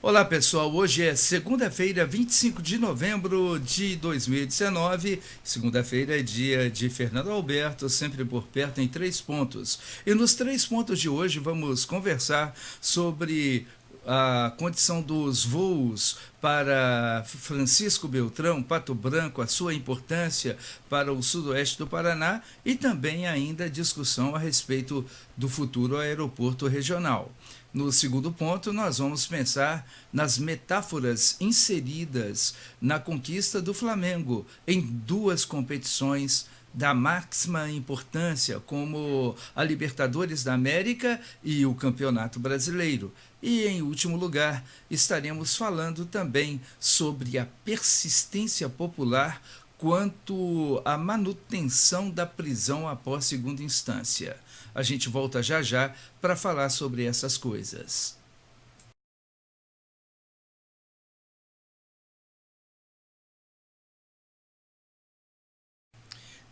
Olá pessoal, hoje é segunda-feira, 25 de novembro de 2019. Segunda-feira é dia de Fernando Alberto, sempre por perto em 3 pontos. E nos 3 pontos de hoje vamos conversar sobre a condição dos voos para Francisco Beltrão, Pato Branco, a sua importância para o sudoeste do Paraná e também ainda discussão a respeito do futuro aeroporto regional. No segundo ponto, nós vamos pensar nas metáforas inseridas na conquista do Flamengo em duas competições da máxima importância, como a Libertadores da América e o Campeonato Brasileiro. E, em último lugar, estaremos falando também sobre a persistência popular quanto à manutenção da prisão após segunda instância. A gente volta já já para falar sobre essas coisas.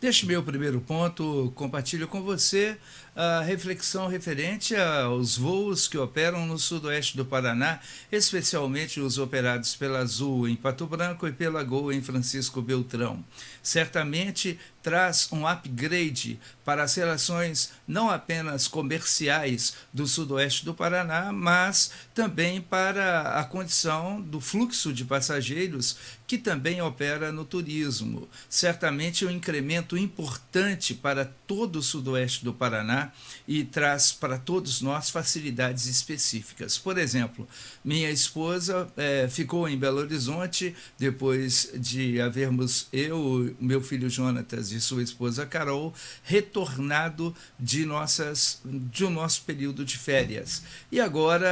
Deixe meu primeiro ponto, compartilho com você a reflexão referente aos voos que operam no sudoeste do Paraná, especialmente os operados pela Azul em Pato Branco e pela Gol em Francisco Beltrão. Certamente traz um upgrade para as relações não apenas comerciais do sudoeste do Paraná, mas também para a condição do fluxo de passageiros que também opera no turismo. Certamente um incremento importante para todo o sudoeste do Paraná e traz para todos nós facilidades específicas. Por exemplo, minha esposa ficou em Belo Horizonte depois de havermos meu filho Jonatas e sua esposa Carol retornado do nosso período de férias. E agora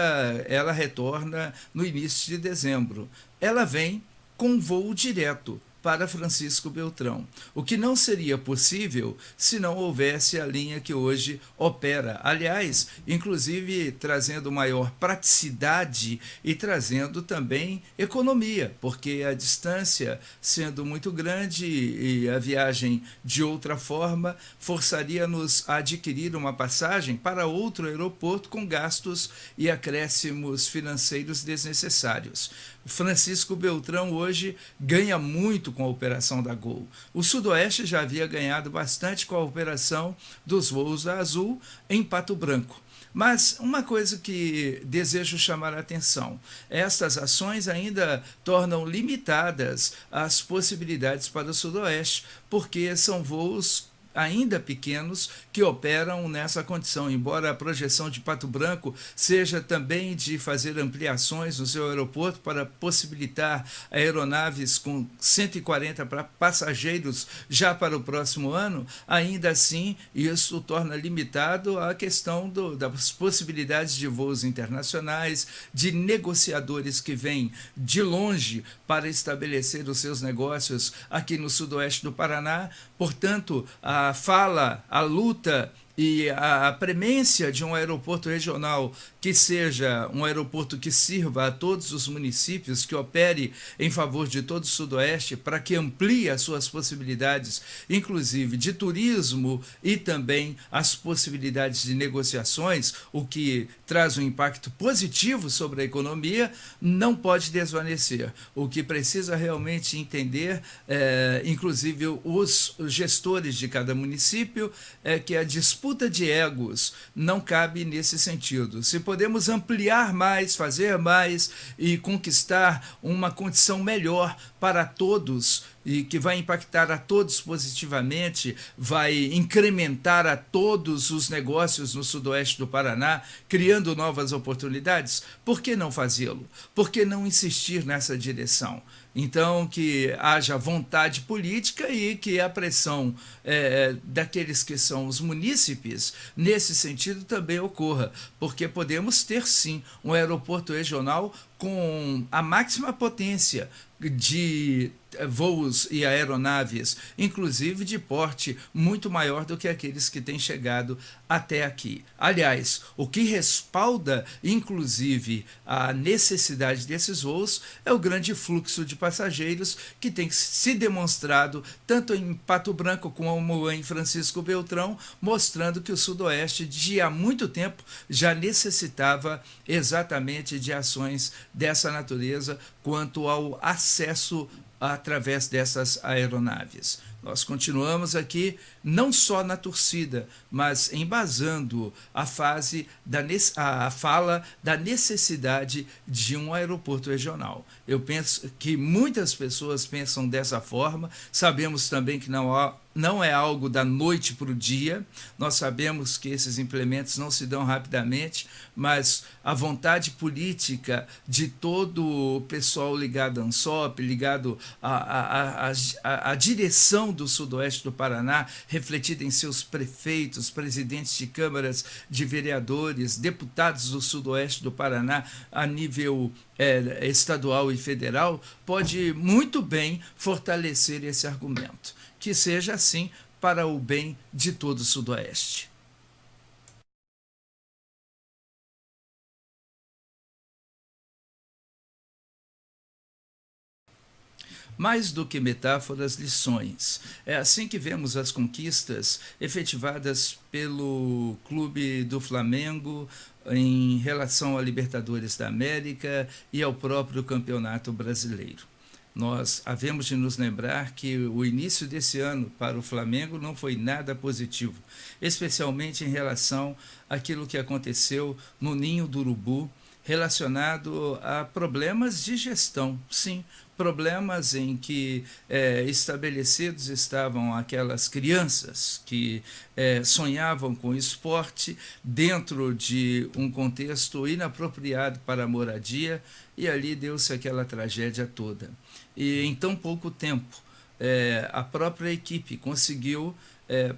ela retorna no início de dezembro. Ela vem com voo direto para Francisco Beltrão, o que não seria possível se não houvesse a linha que hoje opera. Aliás, inclusive trazendo maior praticidade e trazendo também economia, porque a distância sendo muito grande e a viagem de outra forma forçaria-nos a adquirir uma passagem para outro aeroporto com gastos e acréscimos financeiros desnecessários. Francisco Beltrão hoje ganha muito com a operação da Gol. O Sudoeste já havia ganhado bastante com a operação dos voos da Azul em Pato Branco. Mas uma coisa que desejo chamar a atenção, estas ações ainda tornam limitadas as possibilidades para o Sudoeste, porque são voos ainda pequenos que operam nessa condição, embora a projeção de Pato Branco seja também de fazer ampliações no seu aeroporto para possibilitar aeronaves com 140 passageiros já para o próximo ano, ainda assim isso torna limitado a questão das possibilidades de voos internacionais, de negociadores que vêm de longe para estabelecer os seus negócios aqui no sudoeste do Paraná. Portanto, a luta e a premência de um aeroporto regional que seja um aeroporto que sirva a todos os municípios, que opere em favor de todo o sudoeste, para que amplie as suas possibilidades, inclusive de turismo e também as possibilidades de negociações, o que traz um impacto positivo sobre a economia, não pode desvanecer. O que precisa realmente entender, inclusive os gestores de cada município, é que a disputa de egos não cabe nesse sentido. Se podemos ampliar mais, fazer mais e conquistar uma condição melhor para todos e que vai impactar a todos positivamente, vai incrementar a todos os negócios no sudoeste do Paraná, criando novas oportunidades, por que não fazê-lo? Por que não insistir nessa direção? Então, que haja vontade política e que a pressão daqueles que são os munícipes, nesse sentido, também ocorra, porque podemos ter, sim, um aeroporto regional com a máxima potência de voos e aeronaves, inclusive de porte muito maior do que aqueles que têm chegado até aqui. Aliás, o que respalda, inclusive, a necessidade desses voos é o grande fluxo de passageiros que tem se demonstrado tanto em Pato Branco como em Francisco Beltrão, mostrando que o Sudoeste, de há muito tempo, já necessitava exatamente de ações dessa natureza quanto ao acesso através dessas aeronaves. Nós continuamos aqui não só na torcida, mas embasando a fala da necessidade de um aeroporto regional. Eu penso que muitas pessoas pensam dessa forma, sabemos também que não é algo da noite para o dia, nós sabemos que esses implementos não se dão rapidamente, mas a vontade política de todo o pessoal ligado à ANSOP, ligado à direção do Sudoeste do Paraná, refletida em seus prefeitos, presidentes de câmaras de vereadores, deputados do Sudoeste do Paraná a nível estadual e federal, pode muito bem fortalecer esse argumento. Que seja assim para o bem de todo o Sudoeste. Mais do que metáforas, lições. É assim que vemos as conquistas efetivadas pelo Clube do Flamengo em relação à Libertadores da América e ao próprio Campeonato Brasileiro. Nós havemos de nos lembrar que o início desse ano para o Flamengo não foi nada positivo, especialmente em relação àquilo que aconteceu no Ninho do Urubu, relacionado a problemas de gestão, sim, problemas em que estabelecidos estavam aquelas crianças que sonhavam com esporte dentro de um contexto inapropriado para a moradia, e ali deu-se aquela tragédia toda. E em tão pouco tempo, a própria equipe conseguiu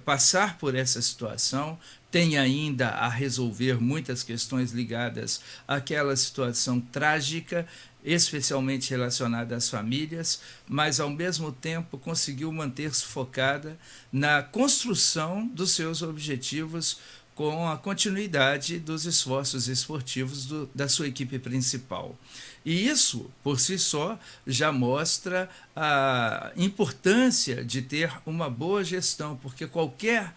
passar por essa situação, tem ainda a resolver muitas questões ligadas àquela situação trágica, especialmente relacionada às famílias, mas ao mesmo tempo conseguiu manter-se focada na construção dos seus objetivos com a continuidade dos esforços esportivos da sua equipe principal. E isso, por si só, já mostra a importância de ter uma boa gestão, porque qualquer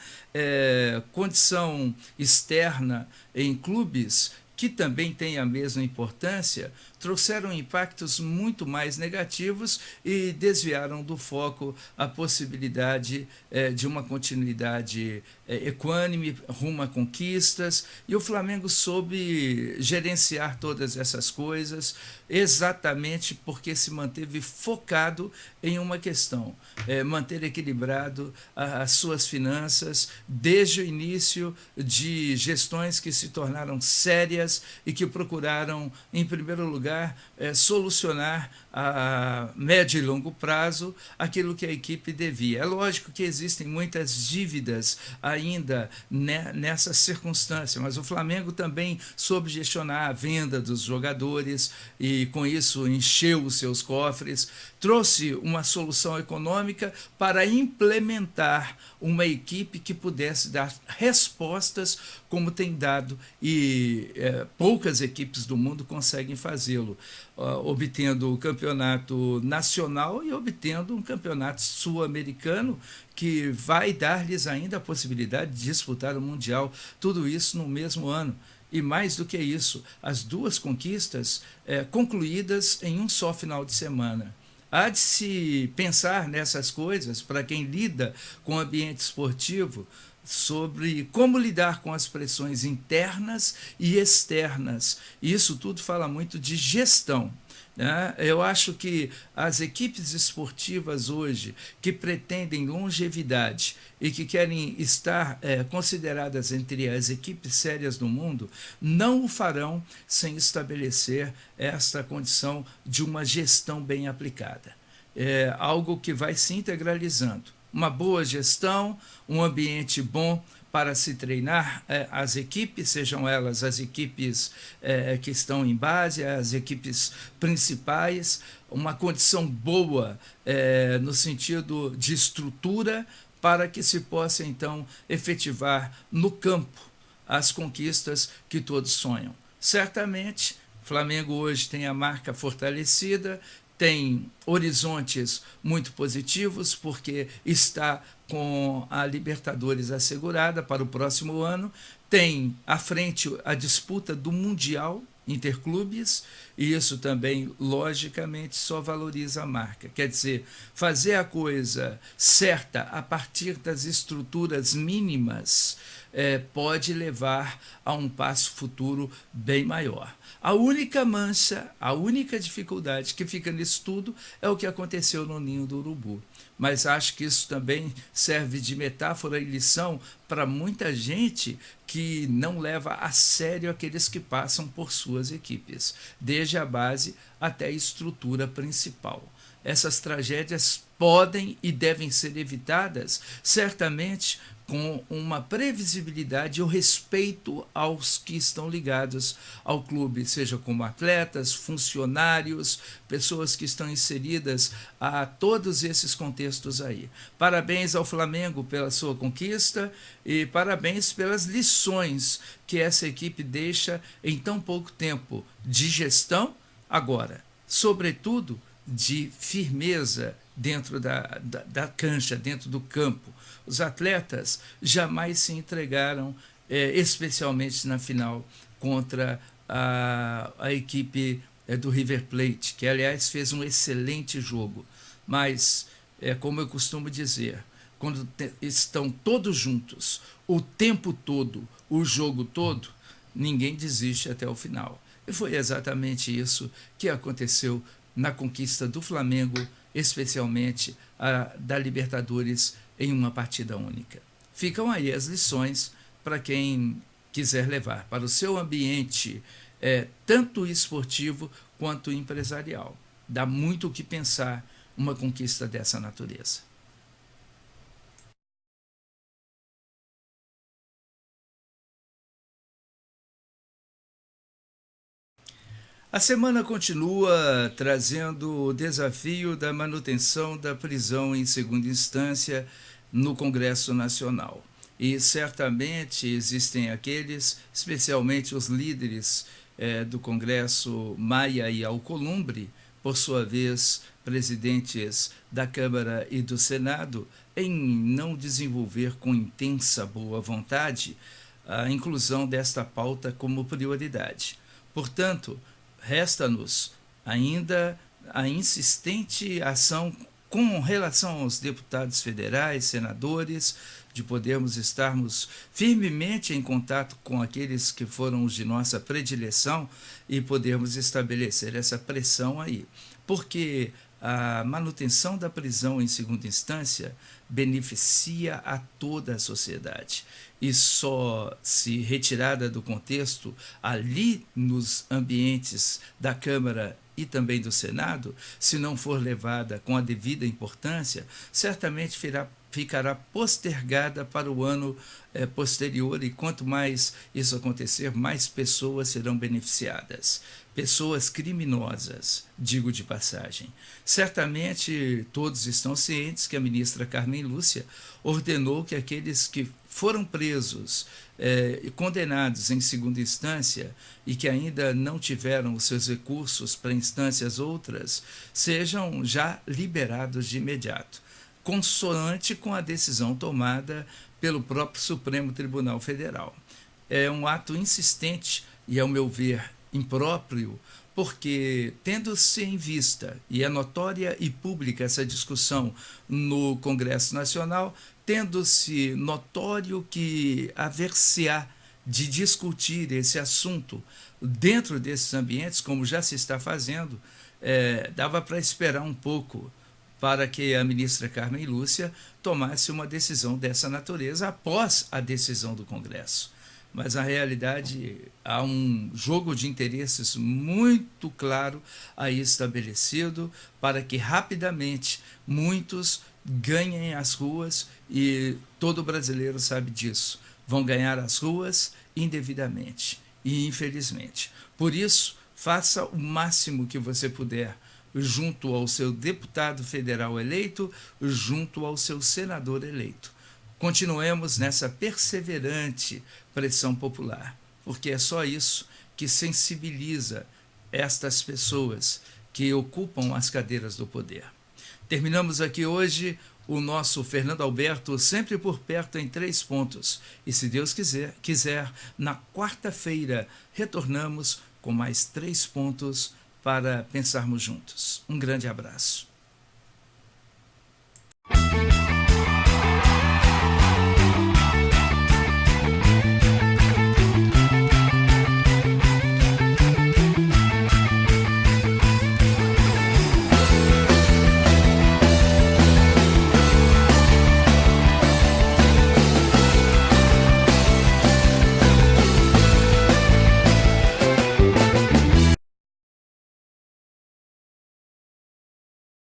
condição externa em clubes que também têm a mesma importância, trouxeram impactos muito mais negativos e desviaram do foco a possibilidade de uma continuidade equânime rumo a conquistas, e o Flamengo soube gerenciar todas essas coisas exatamente porque se manteve focado em uma questão, manter equilibrado as suas finanças desde o início de gestões que se tornaram sérias e que procuraram, em primeiro lugar, solucionar a médio e longo prazo aquilo que a equipe devia. É lógico que existem muitas dívidas ainda nessa circunstância, mas o Flamengo também soube gestionar a venda dos jogadores e com isso encheu os seus cofres, trouxe uma solução econômica para implementar uma equipe que pudesse dar respostas como tem dado, e poucas equipes do mundo conseguem fazê-lo, obtendo o campeonato nacional e obtendo um campeonato sul-americano que vai dar-lhes ainda a possibilidade de disputar o Mundial, tudo isso no mesmo ano. E mais do que isso, as duas conquistas concluídas em um só final de semana. Há de se pensar nessas coisas para quem lida com o ambiente esportivo, sobre como lidar com as pressões internas e externas. Isso tudo fala muito de gestão. Eu acho que as equipes esportivas hoje que pretendem longevidade e que querem estar consideradas entre as equipes sérias do mundo não o farão sem estabelecer esta condição de uma gestão bem aplicada. É algo que vai se integralizando. Uma boa gestão, um ambiente bom para se treinar as equipes, sejam elas as equipes que estão em base, as equipes principais, uma condição boa no sentido de estrutura para que se possa, então, efetivar no campo as conquistas que todos sonham. Certamente, Flamengo hoje tem a marca fortalecida, tem horizontes muito positivos, porque está com a Libertadores assegurada para o próximo ano, tem à frente a disputa do Mundial Interclubes, e isso também, logicamente, só valoriza a marca. Quer dizer, fazer a coisa certa a partir das estruturas mínimas pode levar a um passo futuro bem maior. A única mancha, a única dificuldade que fica nisso tudo é o que aconteceu no Ninho do Urubu. Mas acho que isso também serve de metáfora e lição para muita gente que não leva a sério aqueles que passam por suas equipes, desde a base até a estrutura principal. Essas tragédias podem e devem ser evitadas, certamente com uma previsibilidade e o respeito aos que estão ligados ao clube, seja como atletas, funcionários, pessoas que estão inseridas a todos esses contextos aí. Parabéns ao Flamengo pela sua conquista e parabéns pelas lições que essa equipe deixa em tão pouco tempo de gestão, agora, sobretudo, de firmeza dentro da cancha, dentro do campo. Os atletas jamais se entregaram, especialmente na final contra a equipe do River Plate, que, aliás, fez um excelente jogo. Mas, como eu costumo dizer, quando estão todos juntos, o tempo todo, o jogo todo, ninguém desiste até o final. E foi exatamente isso que aconteceu na conquista do Flamengo, especialmente a da Libertadores, em uma partida única. Ficam aí as lições para quem quiser levar para o seu ambiente, tanto esportivo quanto empresarial. Dá muito o que pensar uma conquista dessa natureza. A semana continua trazendo o desafio da manutenção da prisão em segunda instância no Congresso Nacional. E certamente existem aqueles, especialmente os líderes do Congresso, Maia e Alcolumbre, por sua vez presidentes da Câmara e do Senado, em não desenvolver com intensa boa vontade a inclusão desta pauta como prioridade. Portanto, resta-nos ainda a insistente ação com relação aos deputados federais, senadores, de podermos estarmos firmemente em contato com aqueles que foram os de nossa predileção e podermos estabelecer essa pressão aí. Porque a manutenção da prisão em segunda instância beneficia a toda a sociedade e só se retirada do contexto ali nos ambientes da Câmara e também do Senado, se não for levada com a devida importância, certamente ficará postergada para o ano posterior, e quanto mais isso acontecer, mais pessoas serão beneficiadas. Pessoas criminosas, digo de passagem. Certamente todos estão cientes que a ministra Carmen Lúcia ordenou que aqueles que foram presos e condenados em segunda instância e que ainda não tiveram os seus recursos para instâncias outras, sejam já liberados de imediato, consoante com a decisão tomada pelo próprio Supremo Tribunal Federal. É um ato insistente e, ao meu ver, impróprio, porque, tendo-se em vista, e é notória e pública essa discussão no Congresso Nacional, tendo-se notório que haver-se-á de discutir esse assunto dentro desses ambientes, como já se está fazendo, dava para esperar um pouco para que a ministra Carmen Lúcia tomasse uma decisão dessa natureza após a decisão do Congresso. Mas, na realidade, há um jogo de interesses muito claro aí estabelecido para que rapidamente muitos ganhem as ruas, e todo brasileiro sabe disso. Vão ganhar as ruas indevidamente e infelizmente. Por isso, faça o máximo que você puder junto ao seu deputado federal eleito, junto ao seu senador eleito. Continuemos nessa perseverante pressão popular, porque é só isso que sensibiliza estas pessoas que ocupam as cadeiras do poder. Terminamos aqui hoje o nosso Fernando Alberto, sempre por perto em 3 pontos. E se Deus quiser, na quarta-feira retornamos com mais 3 pontos para pensarmos juntos. Um grande abraço.